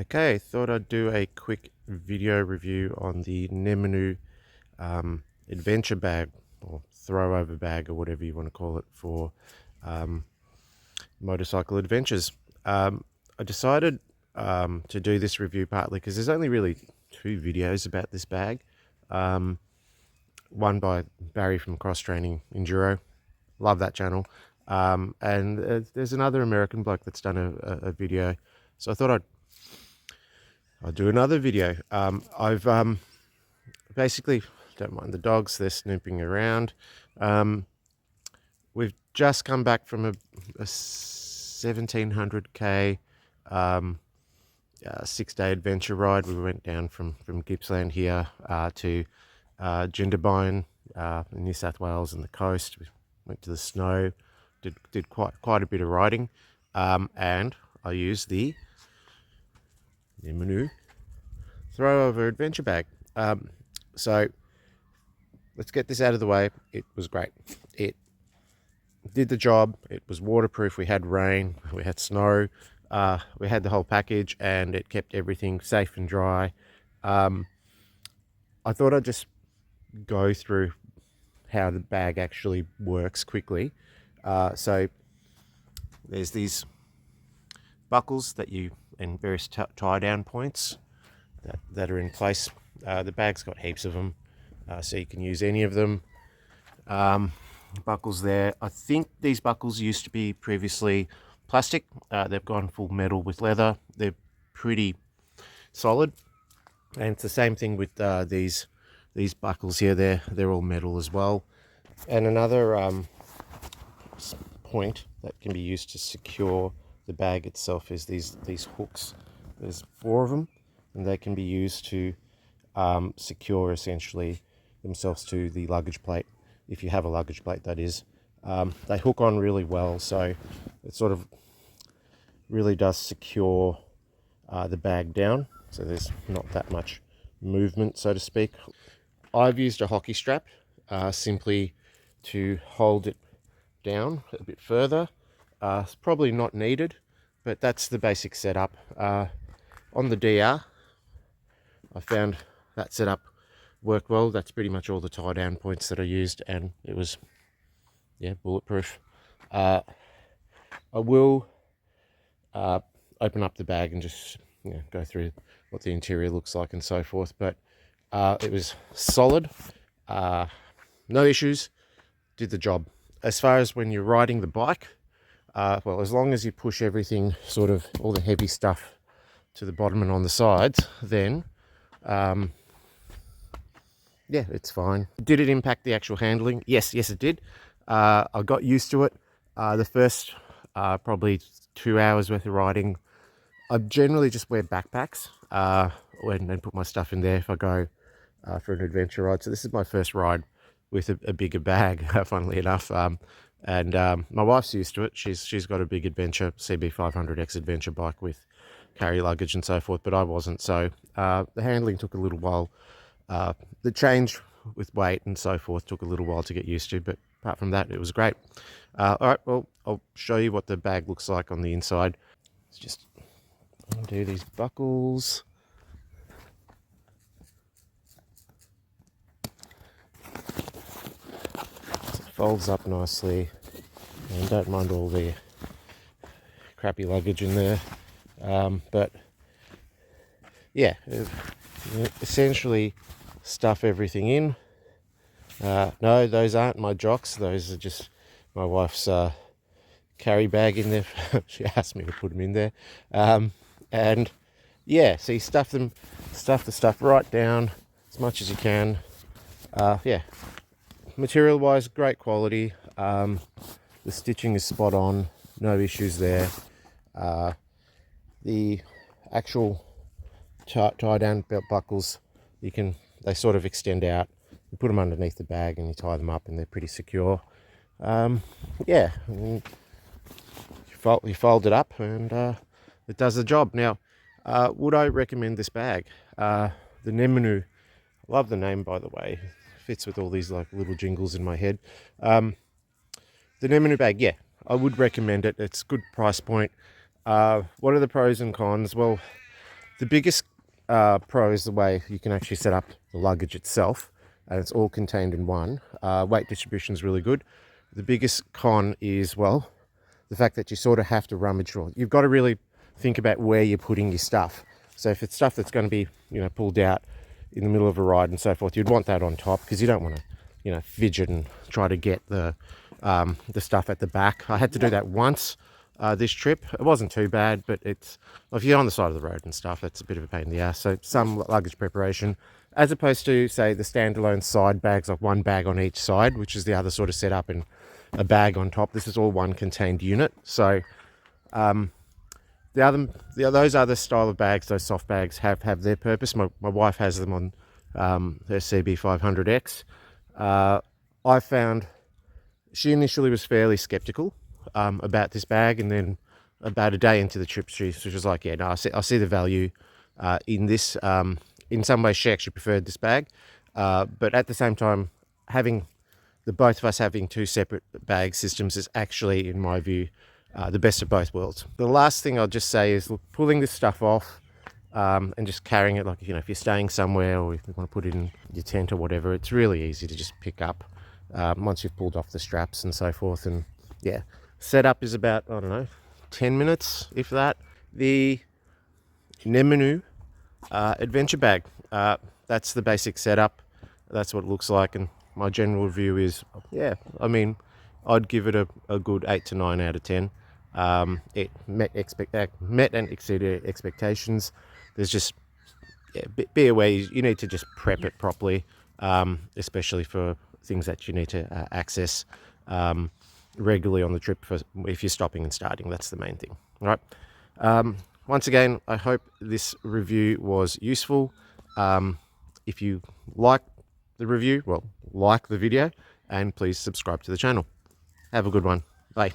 Okay, thought I'd do a quick video review on the Nemunu Adventure Bag, or throwover bag, or whatever you want to call it, for um, motorcycle adventures. I decided to do this review partly because there's only really two videos about this bag. One by Barry from Cross Training Enduro, love that channel, and there's another American bloke that's done a video, so I thought I'll do another video. I've basically, don't mind the dogs, they're snooping around. We've just come back from a 1700k 6-day adventure ride. We went down from Gippsland here to Jindabyne in New South Wales and the coast. We went to the snow, did quite a bit of riding, and I used the Nemunu throwover adventure bag. So let's get this out of the way. It was great. It did the job. It was waterproof. We had rain, we had snow, we had the whole package, and it kept everything safe and dry. I thought I'd just go through how the bag actually works quickly. So there's these buckles and various tie down points that are in place. The bag's got heaps of them, so you can use any of them. Buckles there. I think these buckles used to be previously plastic. They've gone full metal with leather. They're pretty solid, and it's the same thing with these buckles here. They're all metal as well. And another point that can be used to secure the bag itself is these hooks. There's 4 of them, and they can be used to secure essentially themselves to the luggage plate, if you have a luggage plate, that is. They hook on really well, so it sort of really does secure the bag down, so there's not that much movement, so to speak. I've used a hockey strap simply to hold it down a bit further. It's probably not needed, but that's the basic setup. On the DR, I found that setup worked well. That's pretty much all the tie down points that I used, and it was, yeah, bulletproof. I will open up the bag and just go through what the interior looks like and so forth, but it was solid, no issues, did the job. As far as when you're riding the bike, well, as long as you push everything, sort of all the heavy stuff, to the bottom and on the sides, then yeah, it's fine. Did it impact the actual handling? Yes, it did. I got used to it. The first probably 2 hours worth of riding, I generally just wear backpacks and put my stuff in there if I go for an adventure ride. So this is my first ride with a bigger bag, funnily enough. And my wife's used to it. She's got a big adventure CB500X adventure bike with carry luggage and so forth, but I wasn't. So the handling took a little while. The change with weight and so forth took a little while to get used to, but apart from that, it was great. All right, well, I'll show you what the bag looks like on the inside. Let's just undo these buckles. So it folds up nicely, and don't mind all the crappy luggage in there. But yeah, essentially stuff everything in. No, those aren't my jocks. Those are just my wife's carry bag in there. She asked me to put them in there. And yeah, so you stuff the stuff right down as much as you can. Yeah, material wise, great quality. The stitching is spot on, no issues there. The actual tie down belt buckles, they sort of extend out. You put them underneath the bag and you tie them up, and they're pretty secure. Yeah, you fold it up, and it does the job. Now, would I recommend this bag? The Nemunu, I love the name, by the way. Fits with all these like little jingles in my head. The Nemunu bag, yeah, I would recommend it. It's a good price point. What are the pros and cons? Well, The biggest pro is the way you can actually set up the luggage itself, and it's all contained in one. Weight distribution is really good. The biggest con is, well, the fact that you sort of have to rummage through. You've got to really think about where you're putting your stuff. So if it's stuff that's going to be, pulled out in the middle of a ride and so forth, you'd want that on top, because you don't want to, fidget and try to get the stuff at the back. I had to do that once this trip. It wasn't too bad, but it's, if you're on the side of the road and stuff, it's a bit of a pain in the ass. So some luggage preparation, as opposed to, say, the standalone side bags, like one bag on each side, which is the other sort of setup, and a bag on top. This is all one contained unit. So those other style of bags, those soft bags, have their purpose. My wife has them on her CB500X. I found she initially was fairly skeptical about this bag, and then about a day into the trip, she was like, yeah, no, I see the value in this. In some ways, she actually preferred this bag, but at the same time, having both of us having two separate bag systems is actually, in my view, the best of both worlds. The last thing I'll just say is, look, pulling this stuff off and just carrying it, like, if you're staying somewhere or if you want to put it in your tent or whatever, it's really easy to just pick up once you've pulled off the straps and so forth. And yeah, setup is about, I don't know, 10 minutes, if that. The Nemunu Adventure Bag, that's the basic setup. That's what it looks like, and my general review is, yeah, I mean, I'd give it a good 8 to 9 out of 10. It met and exceeded expectations. There's just, yeah, be aware, you need to just prep it properly, especially for things that you need to access regularly on the trip, if you're stopping and starting. That's the main thing. All right. Once again, I hope this review was useful. If you like the review, well, like the video, and please subscribe to the channel. Have a good one. Bye.